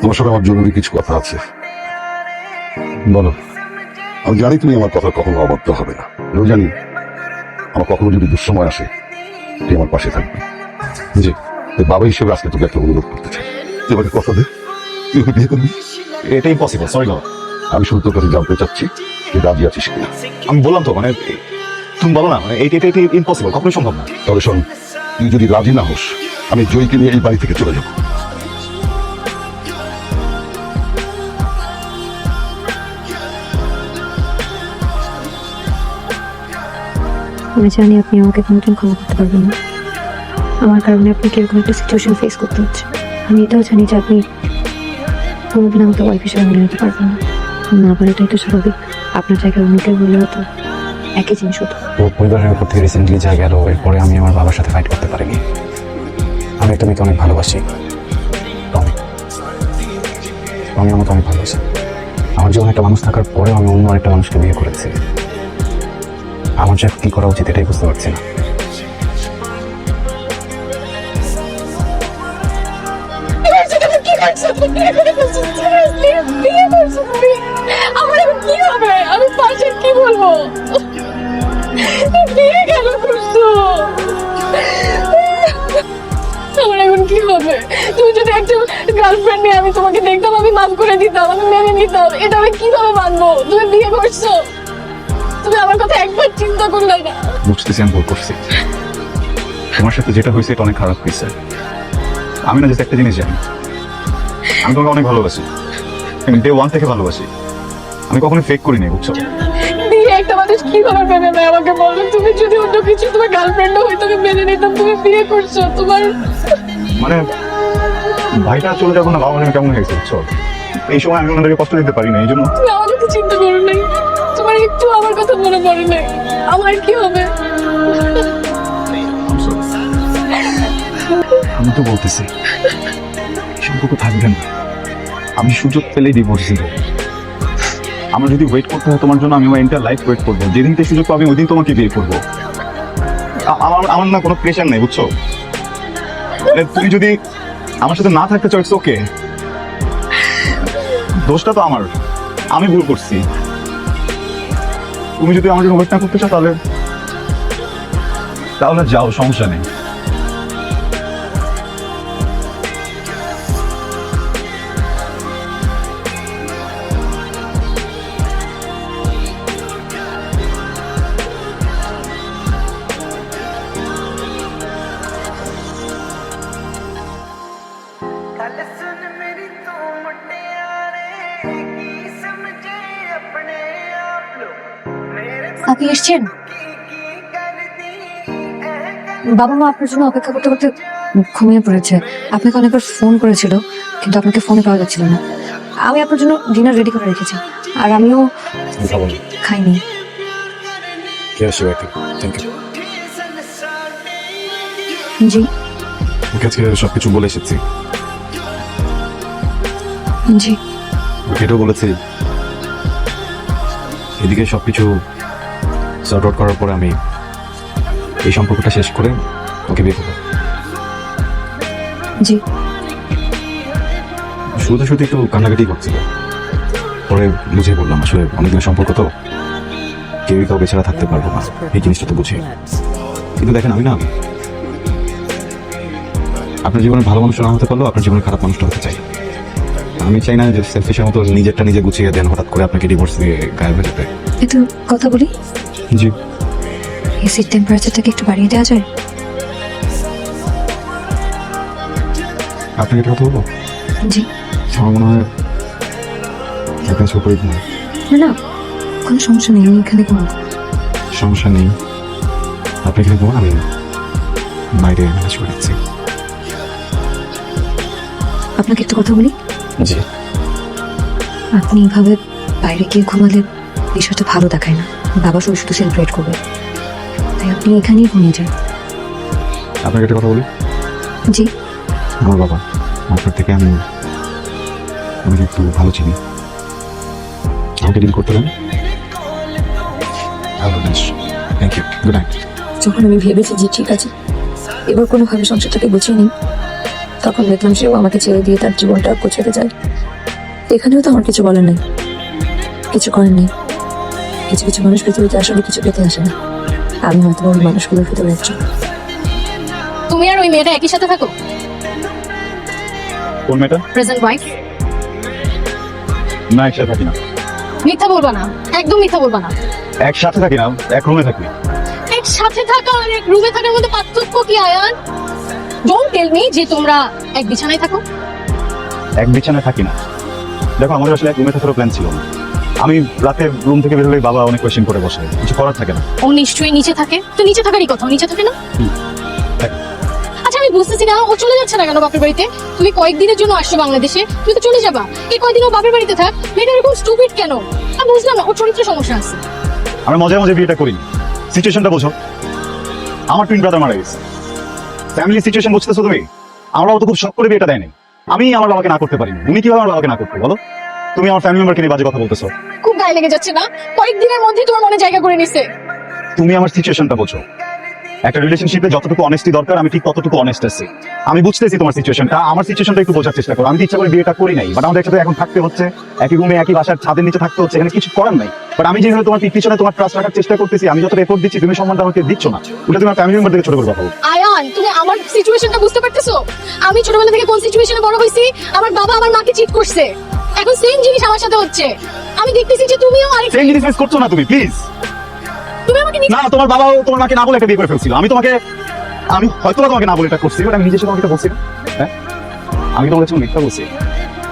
তোমার সাথে আমার জরুরি কিছু কথা আছে। বলো। আমি জানি তুমি আমার কথা কখনো অবাধ্য হবে না, এও জানি আমার কখনো যদি দুঃসময় আসে তুই আমার পাশে থাকবি। জি, বাবা হিসেবে আজকে তোকে একটা অনুরোধ করতে চাই, তুই আমাকে কথা দে তুই ওকে বিয়ে করবি। এটা ইম্পসিবল, সরি বাবা। আমি শুধু তোর কাছে জানতে চাচ্ছি তুই রাজি আছিস কিনা। আমি বললাম তো, মানে তুমি বলো না, মানে এটা ইম্পসিবল, কখনোই সম্ভব না। তবে শোন, তুই যদি রাজি না হোস আমি জয়কে নিয়ে এই বাড়ি থেকে চলে যাবো। আমি জানি আপনি আমাকে কোনোদিন ক্ষমা করতে পারবেন না, আমার কারণে আপনি কিরকম একটা সিচুয়েশন ফেস করতে হচ্ছে। আমি এটাও জানি যে আপনি কোনোদিন আমাকে ওয়াইফ হিসেবে মেনে নিতে পারবেন না পারাটাই তো স্বাভাবিক। আপনার জায়গায় অনেকের বললেও তো একই জিনিস হতো। ওর পরিবারের উপর থেকে রিসেন্টলি যা গেল, এরপরে আমি আমার বাবার সাথে ফাইট করতে পারিনি। আমি একটা মেয়েকে অনেক ভালোবাসি, টমি। আমি আমাকে অনেক ভালোবাসি। আমার জীবনে একটা মানুষ থাকার পরেও আমি অন্য একটা মানুষকে বিয়ে করেছি। আমার যে কি করা উচিত এটাই বুঝতে পারছি না। আমি পাশে কি বলবো? বিয়ে কেন করছো? আমার এখন কি হবে? তুমি যদি একটা গার্লফ্রেন্ড নিয়ে আমি তোমাকে দেখতাম, আমি মাফ করে দিতাম, আমি মেনে নিতাম। এটা আমি কিভাবে মানবো? তুমি বিয়ে করছো, তুমি আমার কথা একবার চিন্তা করলে না? বুঝতেছি আমি ভুল করছি, তোমার সাথে যেটা হয়েছে এটা অনেক খারাপ হয়েছে। আমি না জাস্ট একটা জিনিস জানি, আমি তোমাকে অনেক ভালোবাসি, আমি ডে ওয়ান থেকে ভালোবাসি। আমি কখনো ফেক করিনি, বুঝছো? বিয়ে একটা মানুষ কিভাবে মেনে নেয় আমাকে বলো? তুমি যদি অন্য কিছু তোমার গার্লফ্রেন্ডও হয়তো আমি মেনে নিতাম, তুমি বিয়ে করছো। তোমার মানে ভাইটা চলে যাবো না, বাবা মনে কেমন হয়েছে, বুঝছো? এই সময় আমি ওনাদেরকে কষ্ট দিতে পারি না, এই জন্য। তুমি আমার কথা চিন্তা করো নাই, তোমার একটু আমার কথা মনে পড়ে নাই। আমার কি হবে? আমি তো বলতেছি সম্পর্ক থাকবে না, আমি সুযোগ পেলেই ডিভোর্স দিব। আমার যদি ওয়েট করতে হয় তোমার জন্য, আমি আমার এন্টার লাইফ ওয়েট করবো। যেদিন থেকে সুযোগ পাবো ওই দিন তোমাকে বিয়ে করবো। আমার আমার না কোনো প্রেশার নেই, বুঝছো? মানে তুমি যদি আমার সাথে না থাকতে চাও, ইটস ওকে। দোষটা তো আমার, আমি ভুল করছি। তুমি যদি আমার জন্য ওয়েট না করতে চাও তাহলে তাহলে যাও, সমস্যা নেই। আপনি এসছেন? বাবা মা আপনার জন্য অপেক্ষা করতে করতে ঘুমিয়ে পড়েছে। আপনাকে অনেকবার ফোন করেছিল কিন্তু আপনাকে ফোনে পাওয়া যাচ্ছিল না। আমি আপনার জন্য ডিনার রেডি করে রেখেছি, আর আমিও খাইনি। জি ওকে আজকে সবকিছু বলে এসেছি। জি ওকে এটাও বলেছি এদিকে সবকিছু সর্ট আউট করার পরে আমি এই সম্পর্কটা শেষ করে ওকে বিয়ে করবো। জি শুরুতে শুরুতে একটু কান্নাকাটি করছিল, পরে বুঝে বললাম আসলে অনেকদিনের সম্পর্ক তো, কেউই কাউকে ছাড়া থাকতে পারবো না, এই জিনিসটা তো বুঝি। কিন্তু দেখেন আমি না আপনার জীবনে ভালো মানুষ না হতে পারলেও আপনার জীবনে খারাপ মানুষটা হতে চাই। আমি চাই না যে সেলফিশের মতো নিজেরটা নিজে গুছিয়ে দেন, হঠাৎ করে আপনাকে ডিভোর্স দিয়ে গায়েব হয়ে যেতে। একটু কথা বলি। জি। এসির টেম্পারেচারটাকে একটু বাড়িয়ে দেওয়া যায়? আপনাকে একটা কথা বলবো? জি। আমার মনে হয় আপনার সুপারিট না। না কোনো সমস্যা নেই, আমি এখানে ঘুমাবো। সমস্যা নেই, আপনি এখানে ঘুমান, আমি বাইরে ম্যানেজ করে দিচ্ছি। আপনাকে একটু কথা বলি। জি। আপনি এইভাবে বাইরে গিয়ে ঘুমালে বিষয়টা ভালো দেখায় না, বাবা শুধু শুধু সেলিব্রেট করবে, তাই আপনি এখানেই ঘুমিয়ে যান। আপনাকে একটা কথা বলি। জি। আমার বাবা আপনার থেকে আমি একটু ভালো চিনি, আমাকে ডিল করতে দেন। Thank you, good night. যখন আমি ভেবেছি যে ঠিক আছে এবার কোনোভাবে সংসারটাকে গুছিয়ে নিই, তখন দেখলাম সেও আমাকে ছেড়ে দিয়ে তার জীবনটা গোছাতে যায়। এখানেও তো আমার কিছু বলার নেই, কিছু করার নেই। কিছু কিছু মানুষ পৃথিবীতে আসলে কিছু পেতে আসে না। আমি হয়তো ওই মানুষগুলোর ভিতরে একজন। তুমি আর ওই মেয়েটা একই সাথে থাকো? কোন মেয়েটা? Present wife. না, একসাথে থাকি না। মিথ্যা বলবা না, একদম মিথ্যা বলবা না। একসাথে থাকি না, এক রুমে থাকি। একসাথে থাকা আর এক রুমে থাকার মধ্যে পার্থক্য কি আয়ান? ডোন্ট টেল মি যে তোমরা এক বিছানায় থাকো। এক বিছানায় থাকি না। দেখো, আমাদের আসলে এক রুমে থাকার প্ল্যান ছিল না। আমি রাতে রুম থেকে বের হলেই বাবা অনেক কোয়েশ্চেন করে বসে, কিছু করার থাকে না। ও নিশ্চয়ই নিচে থাকে। তো নিচে থাকারই কথা, ও নিচে থাকে না? থাকে। আচ্ছা, আমি বুঝতেছি না ও চলে যাচ্ছে না কেন বাপের বাড়িতে? তুমি কয়েকদিনের জন্য আসছো বাংলাদেশে, তুমি তো চলে যাবা। এই কয়েকদিন ও বাপের বাড়িতে থাক। মেয়েটা এরকম স্টুপিড কেন? আমি বুঝলাম না, ওর চরিত্রে সমস্যা আছে। আমরা মজায় মজায় বিয়েটা করি। সিচুয়েশনটা বোঝো। আমার টুইন ব্রাদার মারা গেছে। ফ্যামিলি সিচুয়েশন বুঝতেছো তুমি? আমরাও তো খুব শখ করে বিয়েটা দেয়নি। আমি আমার বাবাকে না করতে পারিনি, উনি কিভাবে আমার বাবাকে না করতে বলো? তুমি আমার ফ্যামিলি মেম্বারকে নিয়ে বাজে কথা বলতেছো। খুব গায়ে লেগে যাচ্ছে না? কয়েকদিনের মধ্যে তোমার মনে জায়গা করে নিছে। তুমি আমার সিচুয়েশনটা বোঝো। একটা রিলেশনশিপে যতটুকু অনেস্টি দরকার আমি ঠিক ততটুকু অনেস্ট আছি। আমি বুঝতেছি তোমার সিচুয়েশনটা, আমার সিচুয়েশনটা একটু বোঝার চেষ্টা করো। আমি তো ইচ্ছা করে বিয়েটা করি নাই, বাট আমাদের একসাথে এখন থাকতে হচ্ছে, একই রুমে একই বাসার ছাদের নিচে থাকতে হচ্ছে, এখানে কিছু করার নাই। বাট আমি যেভাবে তোমার পিছনে তোমার ট্রাস্ট রাখার চেষ্টা করতেছি, আমি যতটা এফোর্ট দিচ্ছি, তুমি সম্মানটা আমাকে দিচ্ছ না। ওটা তোমার ফ্যামিলি মেম্বার থেকে ছোট করে কথা বলো। আয়ান, তুমি আমার সিচুয়েশনটা বুঝতে পারতেছো? আমি ছোটবেলা থেকে কোন সিচুয়েশনে বড় হয়েছি? আমার বাবা আমার মাকে চিট করছে, এখন সেম জিনিস আমার সাথে হচ্ছে। আমি দেখতেছি যে তুমিও আরেক সেম জিনিস ফেস করছো না তুমি, প্লিজ। তুমি আমাকে না, তোমার বাবাও তোমার মাকে না বলে একটা বিয়ে করে ফেলছিল। আমি হয়তো তোমাকে না বলে এটা করছি, বাট আমি নিজে তোমাকে এটা বলছি না। হ্যাঁ, আমি তোমার কাছে মিথ্যা বলছি।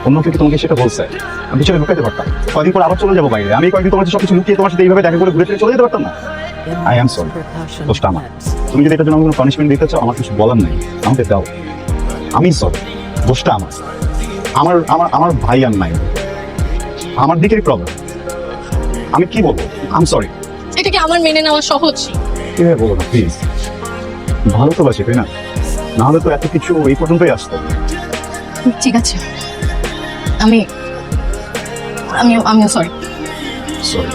অন্য কেউ কি তোমাকে সেটা বলছে? আমি পিছনে লুকাইতে পারতাম। কয়েকদিন পর আবার চলে যাবো বাইরে। আমি কয়েকদিন তোমার কাছে সবকিছু লুকিয়ে তোমার সাথে এইভাবে দেখা করে ঘুরে ফিরে চলে যেতে পারতাম না? আই এম সরি, দোষটা আমার। তুমি যদি এটার জন্য কোনো পানিশমেন্ট দিতে চাও, আমার কিছু বলার নাই, আমাকে দাও। আমি সরি, দোষটা আমার। আমার আমার আমার ভাই আর নাই, আমার দিকের প্রবলেম। আমি কি বলবো? I am sorry. এটা কি আমার মেনে নেওয়া সহজ? কিভাবে বলো না প্লিজ। ভালো তো বাসি, তাই না? না হলে তো এত কিছু এই পর্যন্তই আসতো। ঠিক আছে, আমি আমিও সরি। সরি।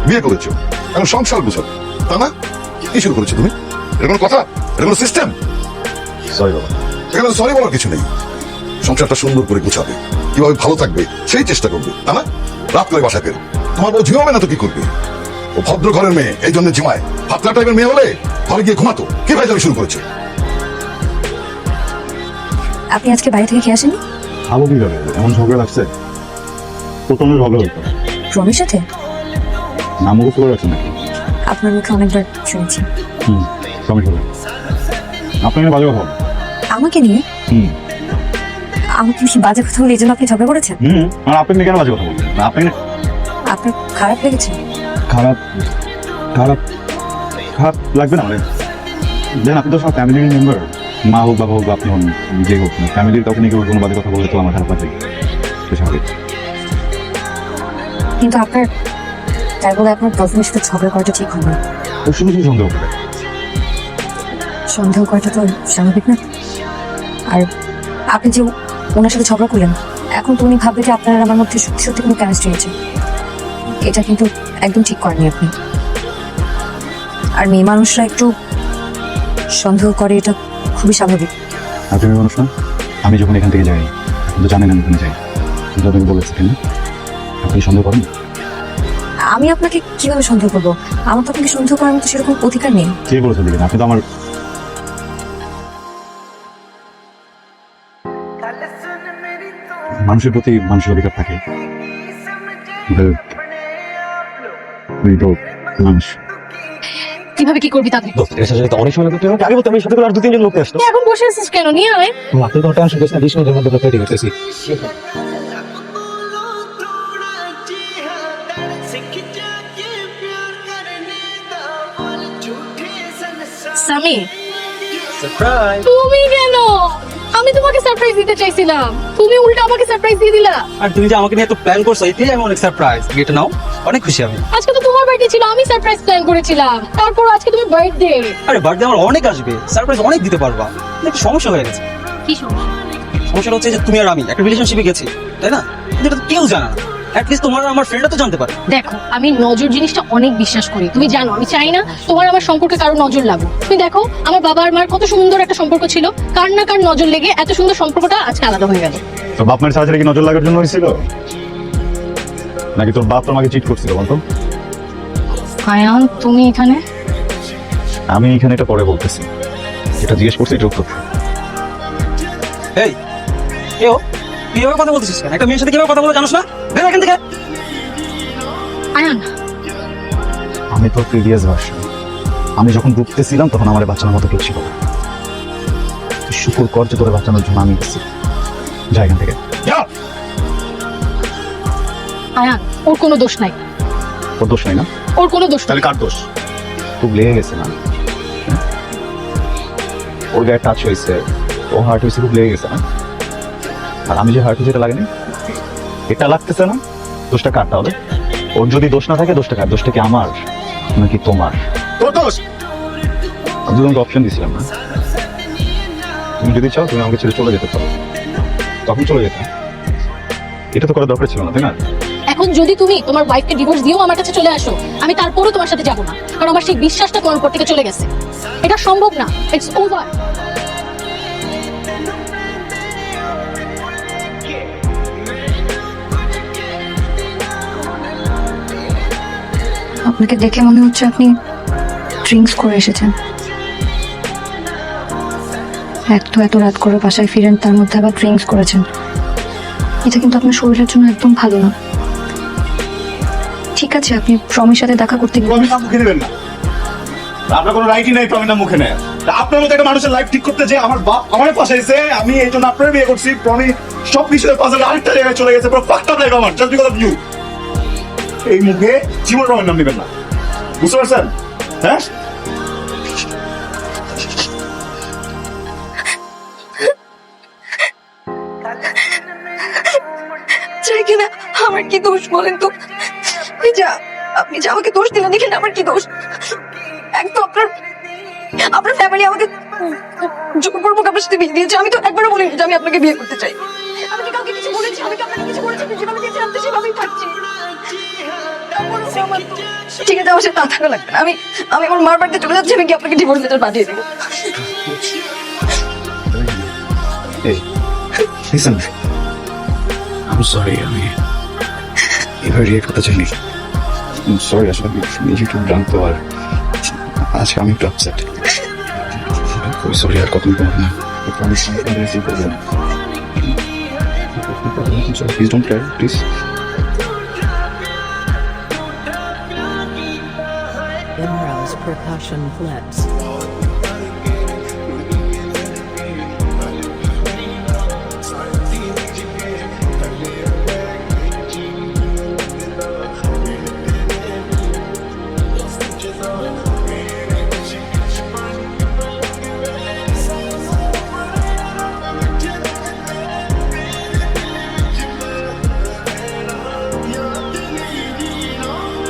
বিয়ে করেছো, এখন সংসার গুছাবে, তা না? কি শুরু করেছো তুমি? এটা কোনো কথা? এটা কোনো সিস্টেম? সরি বাবা। এখানে সরি বলার কিছু নেই। সংসারটা সুন্দর করে গুছাবে, কিভাবে ভালো থাকবে সেই চেষ্টা করবে, তা না? রাত করে বাসায় ফেরো। তোমার বউ ঝিমাবে না তো কি করবে? ও ভদ্র ঘরের মেয়ে, এই জন্য ঝিমায়। পাতলা টাইপের মেয়ে হলে ঘরে গিয়ে ঘুমাতো। কি ভাই তুমি শুরু করেছো? আপনি আজকে বাড়ি থেকে খেয়ে আসেননি? খাবো কিভাবে? এমন ঝগড়া লাগছে? প্রথমে ঝগড়া হতো। রমের সাথে? নাম মুখে করে রাখছেন নাকি? আপনার মুখে অনেকবার শুনেছি। সময় হবে। আপনাকে বাজে কথা বলো। আমাকে নিয়ে? আমাকে বেশি বাজে কথা বলে এই জন্য আপনি ঝগড়া করেছেন? আর আপনি কেন বাজে কথা বলবেন? না, আপনি আপনার খারাপ লেগেছে? খারাপ খারাপ খারাপ লাগবে না? দেখেন, আপনি তো সব ফ্যামিলির মেম্বার। মা হোক, বাবা হোক, আপনি হন, যে হোক না, ফ্যামিলির কাউকে নিয়ে কেউ কোনো বাজে কথা বললে তো আমার খারাপ লাগে। তো স্বাভাবিক। কিন্তু আপনার তাই বলে আপনার গার্লফ্রেন্ডের সাথে ঝগড়া করাটা ঠিক হবে না। ও শুধু শুধু সন্দেহ করে। সন্দেহ করাটা তো স্বাভাবিক না। আর আপনি যে ওনার সাথে ঝগড়া করলেন, এখন তো উনি ভাববে যে আপনার আর আমার মধ্যে সত্যি সত্যি কোনো কেমিস্ট্রি আছে। এটা কিন্তু একদম ঠিক করেননি আপনি। আর মেয়ে মানুষরা একটু সন্দেহ করে, এটা খুবই স্বাভাবিক। আর তুমি মানুষ না? আমি যখন এখান থেকে যাই, আপনি তো জানেন আমি এখানে যাই, কিন্তু আপনি বলেছি কেন? আপনি সন্দেহ করেন? আমি আপনাকে কিভাবে সন্দেহ করবো? আমার তো আপনাকে সন্দেহ করার মতো সেরকম অধিকার নেই। কে বলেছে দিবেন? আপনি তো আমার মানুষের প্রতি মানুষের অধিকার থাকে। তুই তো মানুষ। কিভাবে কি করবি তাদের? এর সাথে তো অনেক সময় লাগতো। আগে বলতে আমি সাথে করে আর 2-3 জন লোক আসতো। এখন বসে আছিস কেন? নিয়ে আয়। আপনি তো টেনশন করছেন, 20 মিনিটের মধ্যে রেডি করতেছি। সামি, সারপ্রাইজ। তুমি কেন? আমি তোমাকে সারপ্রাইজ দিতে চাইছিলাম, তুমি উল্টা আমাকে সারপ্রাইজ দিয়ে দিলা। আর তুমি যে আমাকে নিয়ে এত প্ল্যান করছো, এটাই আমি অনেক সারপ্রাইজ। এটা নাও, অনেক খুশি আমি। আজকে তো তোমার বার্থডে ছিল, আমি সারপ্রাইজ প্ল্যান করেছিলাম। তারপর আজকে তুমি বার্থডে। আরে বার্থডে আমার অনেক আসবে, সারপ্রাইজ অনেক দিতে পারবা। কিন্তু সমস্যা হয়ে গেছে। কি সমস্যা? সমস্যাটা হচ্ছে যে তুমি আর আমি একটা রিলেশনশিপে গেছি, তাই না? কিন্তু এটা তো কেউ জানে না। অ্যাটলিস্ট তোমার আর আমার ফ্রেন্ডরা তো জানতে পারে। দেখো আমি নজর জিনিসটা অনেক বিশ্বাস করি, তুমি জানো আমি চাই না তোমার আমার সম্পর্কে কারো নজর লাগুক। তুমি দেখো আমার বাবা আর মার কত সুন্দর একটা সম্পর্ক ছিল, কার না কার নজর লেগে এত সুন্দর সম্পর্কটা আজকে আলাদা হয়ে গেল। তো বাপ মায়ের সাহায্যে কি নজর লাগার জন্য হয়েছিল, নাকি তোর বাপ তোমাকে চিট করছিল বলতো? আয়ান তুমি এখানে? আমি এখানে এটা পরে বলতেছি, এটা জিজ্ঞেস করছি এটা উত্তর। এই কেউ কিভাবে কথা বলতেছিস কেন? একটা মেয়ের সাথে কিভাবে কথা বলে জানোস না? বের এখান থেকে। আয়ান আমি তো প্রিভিয়াস ভার্সন। আমি যখন ঢুকতেছিলাম তখন আমার বাঁচানোর মতো কেউ ছিল না। তুই শুকুর কর যে তোরে বাঁচানোর জন্য আমি গেছি। যা এখান থেকে যা। আয়ান ওর কোনো দোষ নাই। ওর দোষ নাই না? ওর কোনো দোষ নাই। তাহলে কার দোষ? খুব লেগে গেছে না? ওর গায়ে টাচ হয়েছে, ও হার্ট হয়েছে, খুব লেগে গেছে না? আর আমি যে হার্ট হয়েছে এটা লাগেনি, এটা লাগতেছে না? দোষটা কার তাহলে? ওর যদি দোষ না থাকে দোষটা কার? দোষটা কি আমার নাকি তোমার? তোর দোষ। আমি তোমাকে অপশন দিছিলাম না, তুমি যদি চাও তুমি আমাকে ছেড়ে চলে যেতে পারো, তখন চলে যেতে। এটা তো করার দরকার ছিল না, তাই না? এখন যদি তুমি তোমার ওয়াইফকে ডিভোর্স দিয়েও আমার কাছে চলে আসো, আমি তারপরও তোমার সাথে যাব না, কারণ আমার সেই বিশ্বাসটা তোমার উপর থেকে চলে গেছে। এটা সম্ভব না, ইটস ওভার। আপনাকে দেখে মনে হচ্ছে আপনি ড্রিঙ্কস করে এসেছেন। এত রাত করে বাসায় ফিরেন, তার মধ্যে আবার ড্রিঙ্কস করেছেন। এটা কিন্তু আপনার শরীরের জন্য একদম ভালো না। ঠিক আছে, আপনি প্রমির সাথে দেখা করতে গেলেন। প্রমিস মুখে নেবেন না, আপনার কোনো রাইটই নাই প্রমিস মুখে নেয়। আপনার মতো একটা মানুষের লাইফ ঠিক করতে যে আমার বাপ আমার ফাঁসাইছে, আমি এই জন্য আপনার বিয়ে করছি। প্রমি সব কিছু পাশে আরেকটা জায়গায় চলে গেছে, পুরো ফাকটা লাইফ আমার, জাস্ট বিকজ অফ ইউ। এই মুখে জীবন রমের নাম নেবেন না, বুঝতে পারছেন? হ্যাঁ, চাই কিনা আমার কি দোষ বলেন তো? আপনি যা আমাকে দোষ দিলেন, এখানে আমার কি দোষ? এক তো আপনার ফ্যামিলি আমাকে জোরপূর্বক আপনার সাথে বিয়ে দিয়েছে। আমি তো একবারও বলিনি যে আমি আপনাকে বিয়ে করতে চাই। আমি কি কাউকে কিছু বলেছি? আমি কি আপনাকে কিছু বলেছি? আপনি যেভাবে দিয়েছেন আমি তো সেভাবেই থাকছি। ঠিক আছে, আমার সাথে না থাকা লাগবে না। আমি আমার মার বাড়িতে চলে যাচ্ছি। আমি কি আপনাকে ডিভোর্স লেটার পাঠিয়ে দেবো? এই লিসেন, আমি সরি, আমি এভাবে রিয়েক্ট করতে চাইনি। সরি, আসলে আমি নিজে একটু ভ্রান্ত, আর আজকে আমি একটু আপসেট। খুবই সরি, আর কখন করবো না। Please don't Cry, please. Imra's percussion flips.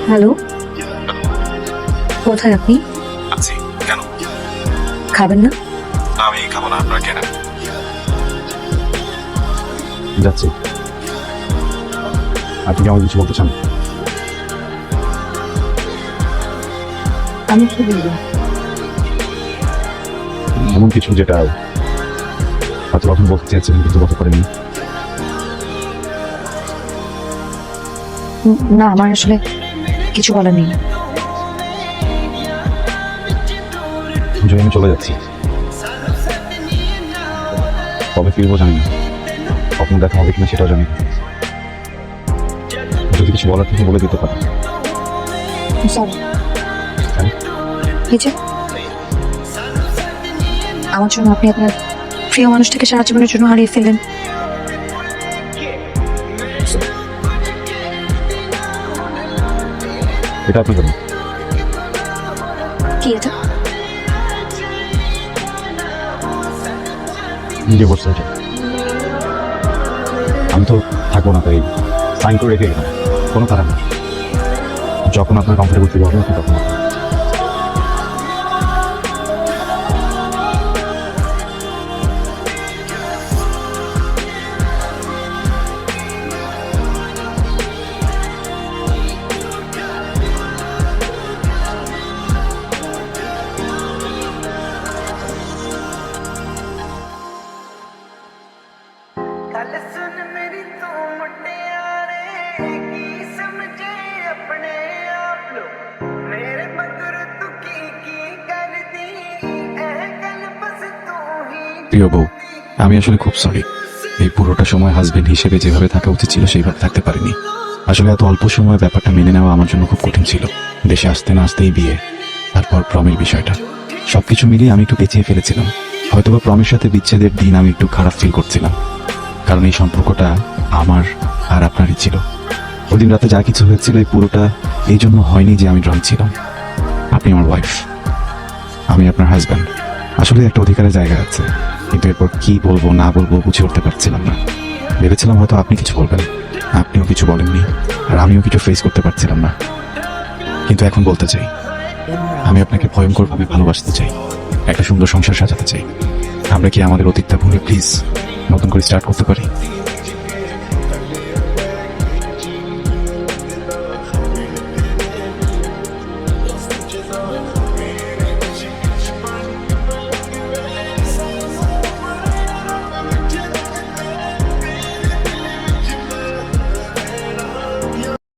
Hello, কোথায় আপনি? আছি। কেন? খাবেন না? আমি খাবো না, আপনারা কেন? যাচ্ছি। আপনি কি আমাকে কিছু বলতে চান? আমি কি বলবো? এমন কিছু যেটা হয়তো কখন বলতে চেয়েছেন কিন্তু বলতে পারেনি। না, আমার আসলে কিছু বলার নেই। যদি আমি চলে যাচ্ছি, কবে ফিরবো জানি না, কখন দেখা হবে কিনা সেটাও জানি না। যদি কিছু বলার থেকে বলে দিতে পারি। সরি। এই যে আমার জন্য আপনি আপনার প্রিয় মানুষটাকে সারা জীবনের জন্য হারিয়ে ফেললেন। এটা আপনার জন্য। কি এটা? নিজে বসতে চাই। আমি তো থাকবো না, তাই সাইন করে রেখে গেলাম। কোনো কারণ না, যখন আপনার কমফোর্টেবল ফিল হবে আপনি তখন गल सुन मेरी तू मुटियारे की समझे अपने आप लो मेरे मगर तू की कर दी ए गल बस तू ही প্রিয় বউ, আমি আসলে খুব সরি। এই পুরোটা সময় হাজবেন্ড হিসেবে যেভাবে থাকা উচিত ছিল সেইভাবে থাকতে পারিনি। আসলে এত অল্প সময় ব্যাপারটা মেনে নেওয়া আমার জন্য খুব কঠিন ছিল। দেশে আসতে না আসতেই বিয়ে, তারপর প্রমের বিষয়টা, সবকিছু মিলিয়ে আমি একটু পেঁচিয়ে ফেলেছিলাম। হয়তোবা প্রমের সাথে বিচ্ছেদের দিন আমি একটু খারাপ ফিল করছিলাম, কারণ এই সম্পর্কটা আমার আর আপনারই ছিল। ওই দিন রাতে যা কিছু হয়েছিল এই পুরোটা এই জন্য হয়নি যে আমি ড্রাঙ্ক ছিলাম। আপনি আমার ওয়াইফ, আমি আপনার হাজব্যান্ড। আসলে একটা অধিকারের জায়গা আছে, কিন্তু এরপর কি বলবো না বলবো বুঝে উঠতে পারছিলাম না। ভেবেছিলাম হয়তো আপনি কিছু বলবেন, আপনিও কিছু বলেননি, আর আমিও কিছু ফেস করতে পারছিলাম না। কিন্তু এখন বলতে চাই, আমি আপনাকে ভয়ঙ্করভাবে ভালোবাসতে চাই, একটা সুন্দর সংসার সাজাতে চাই। আমরা কি আমাদের অতীতটা ভুলে প্লিজ নতুন করে স্টার্ট করতে পারি?